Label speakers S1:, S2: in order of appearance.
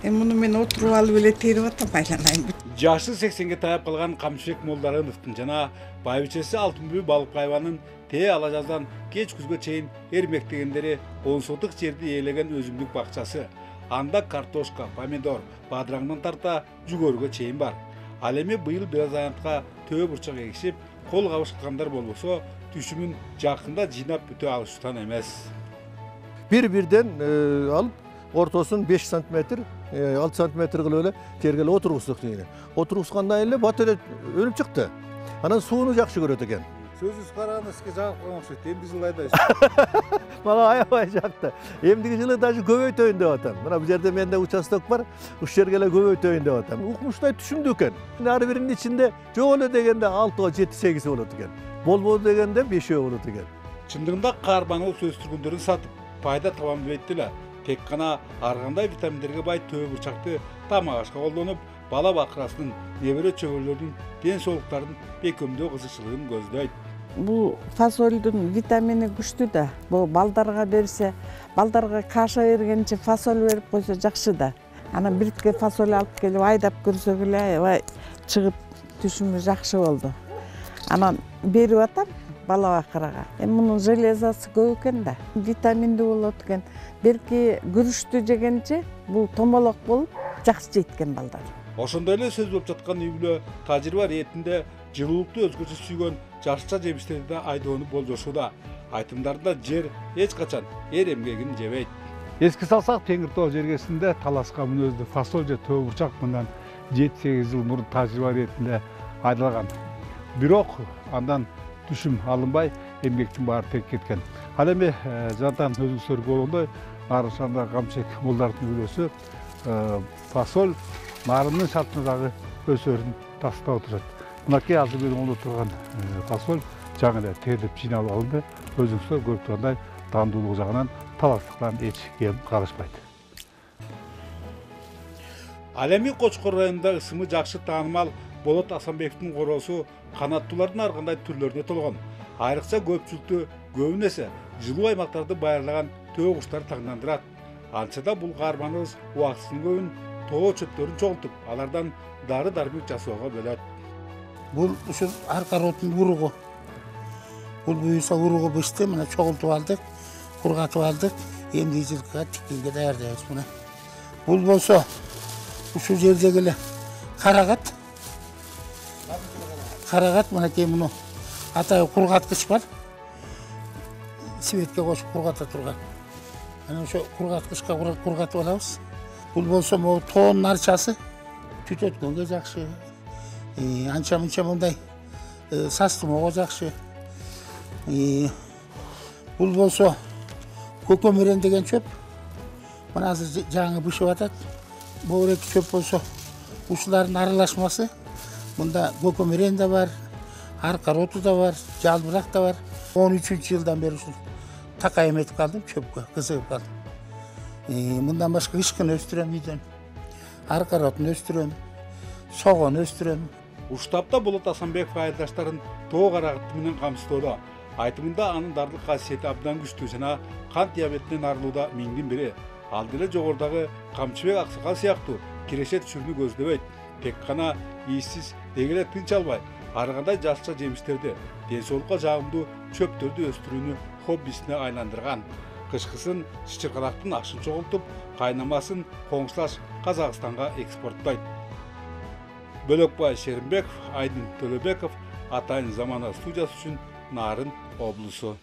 S1: Муну мен отуруп алып эле терип атам, айланайын.
S2: Жашы 80-ге таяп калган Камчыбек Молдароновдун жана байбичеси Алтынбүй балык айбанын тээ ала жаздан кеч күзгө чейин эрмектегендери 10 сотук жерди ээлеген өзүмдүк бакчасы. Анда картошка, помидор, бадыраңдан тарта жүгөрүгө чейин бар. Ал эми быйыл бираз аянтка төө бурчак эгишип, кол кабышкандар болбосо, түшүмүн жакында жыйнап бүтө алышуутан эмес.
S3: Bir-birden alıp ortasını 5 santimetre, 6 santimetre kılıp öyle tergele oturgustuk deyini. Oturguskandan elle bat öyle ölüp çıktı. Anan suunu jakşı göröt eken.
S2: Сөзүңүз караганда сизге жагып калган окшойт. Эмди жылайда.
S3: Mala aябай жакты. Эмдиги жылы даже көбөйтөйүн деп атам. Мына бу жерде менде участок бар. Уш жергеле көбөйтөйүн деп атам. Укмуштай түшүндү экен. Ар биринин ичинде жок эле дегенде 6-7-8 болот экен. Болбоду дегенде 5 болот экен.
S2: Чындыгында карман өстүргүндөрүн сатып пайда табам дебейт эле. Тек гана ар кандай витаминдерге бай төө бурчакты тамак ашка колдонуп, бала бакырасынын, небере чөбөлөрдүн ден соолуктарын бекемдөө кызыкчылыгын көздөйт.
S1: Бул фасолдун витамини күчтүү да. Бул балдарга берсе, балдарга каша бергенче фасоль берип койсо жакшы да. Анан бирке фасоль алып келип айдап көрсөк эле аябай чыгып түшүмү жакшы болду. Анан берип атам бала бакырага. Мунун железасы көп экен да. Витаминдүү болот экен. Берки күрүштү жегенче бул томолок болуп жакшы жейт экен балдар.
S2: Ошондой эле сөз болуп жаткан үй-бүлө тажрыйба иретинде жылуулукту өзгөчө сүйгөн жашча жемиштерди да айдоону болжошууда. Айтымдарында жер эч качан эр эмгегин жебейт. Эске салсак, Теңир Тоо жергесинде талашка мүнөздүү фасоль же төө бурчак мындан 7-8 жыл мурун тажрыйба иретинде айдалган. Бирок андан түшүм алынбай, эмгектин баары тек кеткен. Ал эми жадан өзүңүздөр көргөндөй, ар ошондо Камчыбек Молдаровдун үйлөсү фасоль нарынын шартына дагы өсөрүн тастап отурат. Мынакей азыр менен олуп турган фасоль жаңы эле терилип жыйналып алынды. Өзүңүздөр көрүп тургандай дандуулугу жагынан талаштыктан эч кем карышпайт. Ал эми Кочкор районунда ысымы жакшы таанымал Болот Асанбековдун короосу канаттуулардын ар кандай түрлөрүнө толгон. Айрыкча көпчүлүктү көбүн эсе жылуу аймактарды байырлаган төө куштар таңдандырат. Анчада бул каарманыбыз убактысынын көбүн тоо чөптөрүн чогултуп, алардан дары-дармек жасоого бөлөт.
S4: Бул ушул аркаротун уругу. Бул буюрса уругу бышты, мына чогултуп алдык, кургатып алдык. Эмди жылкыга тиккенге даярдайбыз мына. Бул болсо ушул жердеги эле карагат. Карагат мынакей муну атайы кургаткыч бар. Светке кошуп кургата турган. Ana ошо кургаткычка кургатып алабыз. Бул болсо могу тоонун арчасы түтөткөнгө жакшы. Анча мынча мындай састымоого жакшы. Бул болсо көкөмөрен деген чөп. Мына азыр жаңы бышып атат. Бул эки чөп болсо ушулардын аралашмасы. Мында көкөмөрен да бар, аркароту да бар, жалбырак да бар. 13-жылдан бери ушул така эметип калдым чөпкө, кызыгып калдым. Мындан башка ышкын өстүрөм үйдөн. Аркаротун өстүрөм, согон өстүрөм.
S2: Уштапта Болот Асанбеков айылдаштарын тоо карагыты менен камсыздоодо. Айтымында анын дардык касиети абдан күчтүү жана кант диабетинен арылууда миңдин бири. Ал деле жогорудагы Камчыбек Аксакал сыяктуу киреше түшүрүүнү көздөбөйт. Тек гана ийсиз дегеле тынч албай, ар кандай жашча жемиштерди, ден соолукка жагымдуу чөптөрдү өстүрүүнү хоббисине айландырган. Кышкысын чычыркалактын ашын чогултуп, кайнамасын коңшулаш Казакстанга экспорттойт. Бөлөкбай Шеримбеков, Айдын Төлөбеков, Атайын Замана студиясы үчүн Нарын облусу.